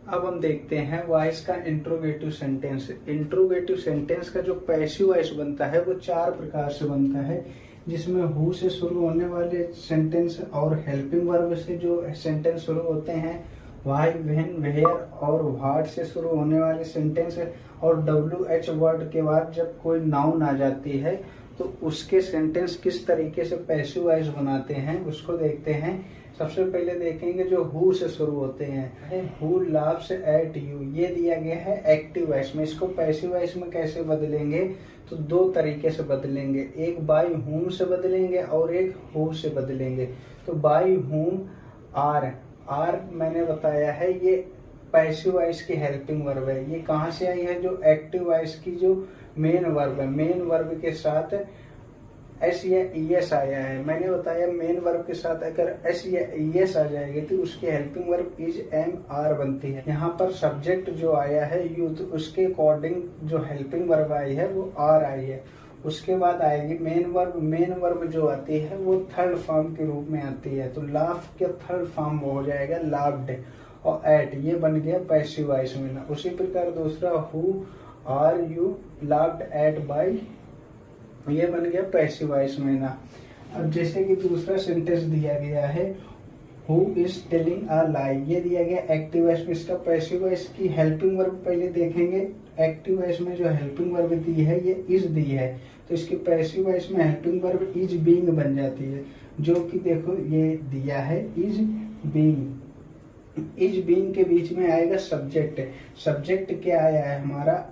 अब हम देखते हैं वॉइस का इंट्रोगेटिव सेंटेंस। इंट्रोगेटिव सेंटेंस का जो पैसिव वॉइस बनता है वो 4 प्रकार से बनता है, जिसमें हु से शुरू होने वाले सेंटेंस और हेल्पिंग वर्ब से जो सेंटेंस शुरू होते हैं, व्हाई, व्हेन, वेयर और व्हाट से शुरू होने वाले सेंटेंस, और WH वर्ड के बाद जब कोई नाउन आ जाती है तो उसके सेंटेंस किस तरीके से पैसिव वॉइस बनाते हैं उसको देखते हैं। सबसे पहले देखेंगे जो हु से शुरू होते हैं। हु लाव्स एट यू, ये दिया गया है एक्टिव वॉइस में। इसको पैसिव वॉइस में कैसे बदलेंगे, तो 2 तरीके से बदलेंगे, एक बाय हुम से बदलेंगे और एक हु से बदलेंगे। तो बाय हुम आर मैंने बताया है ये पैसिव वॉइस की हेल्पिंग वर्ब है। ये कहाँ से आई है, जो एक्टिव वॉइस की जो मेन वर्ब है, मेन वर्ब के साथ एस या ईएस आया है। मैंने बताया मेन वर्ब के साथ अगर एस या ईएस आ जाएगी तो उसकी helping verb is am are बनती है। यहाँ पर सब्जेक्ट जो आया है यू, तो उसके अकॉर्डिंग जो हेल्पिंग वर्ब आई है वो आर आई है। उसके बाद आएगी मेन वर्ब। मेन वर्ब जो आती है वो थर्ड फॉर्म के रूप में आती है, तो लाफ के थर्ड फॉर्म हो जाएगा लाफ्ड, और एट ये बन गया पैसिव वॉइस में ना। उसी प्रकार दूसरा who are you laughed at by, ये बन गया पैसिव वॉइस में ना। अब जैसे कि दूसरा सेंटेंस दिया गया है हु इज टेलिंग अ लाई, ये दिया गया एक्टिव वॉइस में। इसका पैसिव वॉइस की हेल्पिंग वर्ब पहले देखेंगे। एक्टिव वॉइस में जो हेल्पिंग वर्ब दी है ये इज दी है, तो इसकी पैसिव वॉइस में हेल्पिंग वर्ब इज बीइंग बन जाती है, जो कि देखो ये दिया है इज बीइंग। इज बीइंग के बीच में आएगा सब्जेक्ट। सब्जेक्ट क्या आया है हमारा,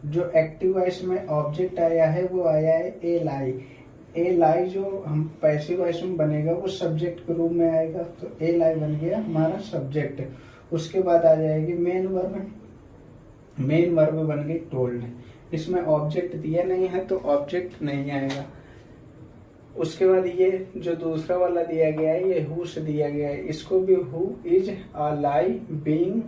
जो एक्टिव वॉइस में ऑब्जेक्ट आया है वो आया है ए लाई। ए लाई जो हम पैसिव वॉइस में बनेगा वो सब्जेक्ट के रूप में आएगा, तो ए लाई बन गया हमारा सब्जेक्ट। उसके बाद आ जाएगी मेन वर्ब। मेन वर्ब बन गई टोल्ड। इसमें ऑब्जेक्ट दिया नहीं है तो ऑब्जेक्ट नहीं आएगा। उसके बाद ये जो दूसरा वाला दिया गया है ये हु से दिया गया है, इसको भी who is a lie being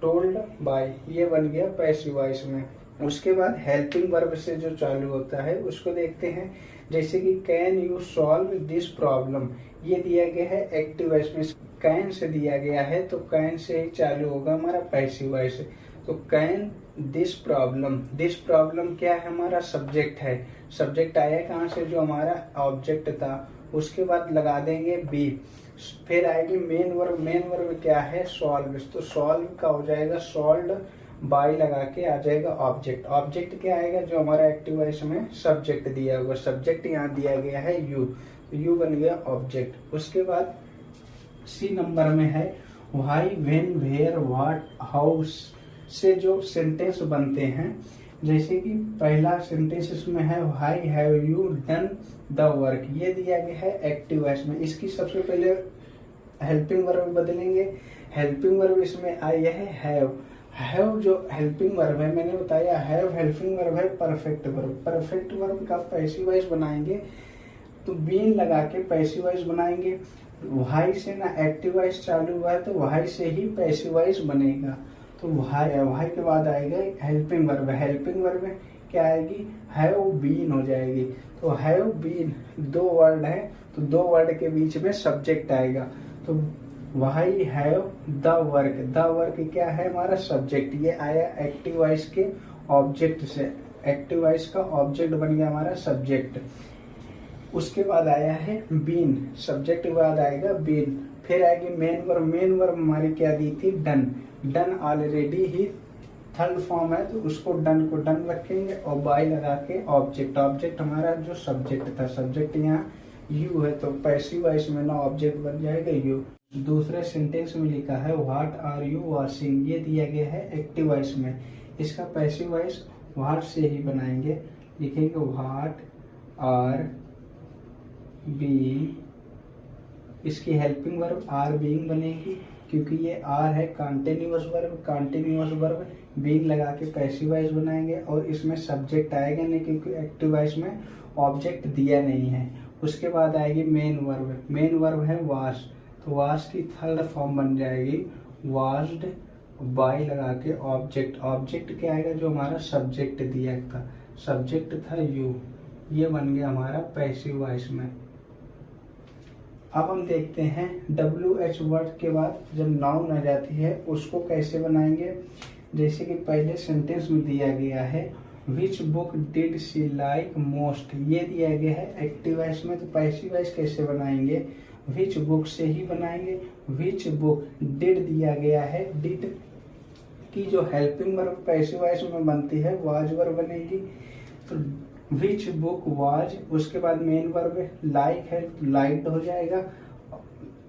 told by, ये बन गया पैसिव वॉइस में। उसके बाद हेल्पिंग वर्ब से जो चालू होता है उसको देखते हैं। जैसे कि can you solve this problem, ये दिया गया है एक्टिव वॉइस में। कैन से दिया गया है तो कैन से ही चालू होगा हमारा पैसिव वॉइस। तो can this problem, this problem क्या है हमारा सब्जेक्ट है। सब्जेक्ट आया कहाँ से, जो हमारा ऑब्जेक्ट था। उसके बाद लगा देंगे बी, फिर आएगी मेन वर्ब। मेन वर्ब क्या है सॉल्व, तो सॉल्व का हो जाएगा सॉल्व्ड बाय लगा के आ जाएगा ऑब्जेक्ट। ऑब्जेक्ट क्या आएगा, जो हमारा एक्टिव वॉइस में सब्जेक्ट दिया हुआ, सब्जेक्ट यहाँ दिया गया है यू, तो यू बन गया ऑब्जेक्ट। उसके बाद सी नंबर में है why, when, where, what, how से जो सेंटेंस बनते हैं। जैसे कि पहला सेंटेंस इसमें है why have you done the work, ये दिया गया है एक्टिव वॉइस में। इसकी सबसे पहले हेल्पिंग वर्ब बदलेंगे। हेल्पिंग वर्ब इसमें आई है हैव। हैव जो हेल्पिंग वर्ब है, मैंने बताया हैव हेल्पिंग वर्ब है परफेक्ट वर्ब। परफेक्ट वर्ब का पैसिव वॉइस बनाएंगे तो बीन लगा के पैसिव वॉइस बनाएंगे। व्हाई से ना एक्टिव वॉइस चालू हुआ है तो व्हाई से ही पैसिव वॉइस बनेगा। तो व्हाई के बाद आएगा हेल्पिंग वर्ब। हेल्पिंग वर्ब क्या आएगी, हैव बीन हो जाएगी। तो हैव बीन 2 वर्ड है तो 2 वर्ड के बीच में सब्जेक्ट आएगा। तो why have the work, the work क्या है हमारा सब्जेक्ट, ये आया एक्टिव वॉइस के ऑब्जेक्ट से। एक्टिव वॉइस का ऑब्जेक्ट बन गया हमारा सब्जेक्ट। उसके बाद आया है बीन, सब्जेक्ट के बाद आएगा बीन। फिर आएगी मेन वर्ब। मेन वर्ब हमारी क्या दी थी डन। डन ऑलरेडी ही थर्ड फॉर्म है तो उसको डन को डन रखेंगे और बाय लगा के ऑब्जेक्ट। ऑब्जेक्ट हमारा जो सब्जेक्ट था, सब्जेक्ट यहाँ यू है तो पैसिव वॉइस में ना ऑब्जेक्ट बन जाएगा यू। दूसरे सेंटेंस में लिखा है व्हाट आर यू वॉशिंग, ये दिया गया है एक्टिव वॉइस में। इसका पैसिव वॉइस व्हाट से ही बनाएंगे। लिखेंगे व्हाट आर बी, इसकी हेल्पिंग वर्ब आर बीइंग बनेगी क्योंकि ये आर है continuous verb. Continuous verb being लगा के पैसिव वॉइस बनाएंगे और इसमें सब्जेक्ट आएगा नहीं क्योंकि एक्टिव वॉइस में ऑब्जेक्ट दिया नहीं है। उसके बाद आएगी मेन वर्ब। मेन वर्ब है वॉश, तो वॉश की थर्ड फॉर्म बन जाएगी वॉश्ड बाय लगा के ऑब्जेक्ट। ऑब्जेक्ट क्या आएगा, जो हमारा सब्जेक्ट दिया था, सब्जेक्ट था यू, ये बन गया हमारा पैसिव वॉइस में। अब हम देखते हैं WH वर्ड के बाद जब नाउन आ जाती है उसको कैसे बनाएंगे। जैसे कि पहले सेंटेंस में दिया गया है which book did she like most, ये दिया गया है एक्टिव वॉइस में, तो पैसिव वॉइस कैसे बनाएंगे, विच बुक से ही बनाएंगे। विच बुक डिड दिया गया है, डिड की जो हेल्पिंग वर्ब पैसिव वॉइस में बनती है वाज वर्ब बनेगी, तो विच बुक वाज, उसके बाद मेन वर्ब लाइक है तो लाइक्ड हो जाएगा।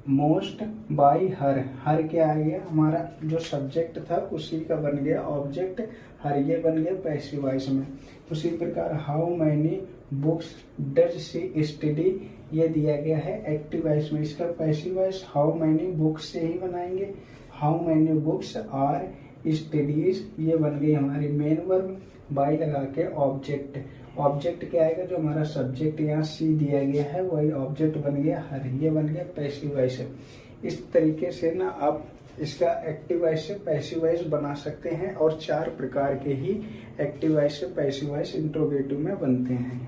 मोस्ट बाई हर, हर क्या आ गया हमारा जो सब्जेक्ट था उसी का बन गया ऑब्जेक्ट, हर ये बन गया पैसिव वॉइस में। उसी प्रकार how many books does she study, ये दिया गया है एक्टिव वॉइस में, इसका passive voice how many books से ही बनाएंगे। How many books are studies, ये बन गई हमारी मेन वर्ब, बाई लगा के ऑब्जेक्ट, ऑब्जेक्ट क्या आएगा जो हमारा सब्जेक्ट यहाँ सी दिया गया है वही ऑब्जेक्ट बन गया हर, ये बन गया पैसिव वॉइस। इस तरीके से ना आप इसका एक्टिव वॉइस से पैसिव वॉइस बना सकते हैं और 4 प्रकार के ही एक्टिव वॉइस से पैसिव वॉइस इंट्रोगेटिव में बनते हैं।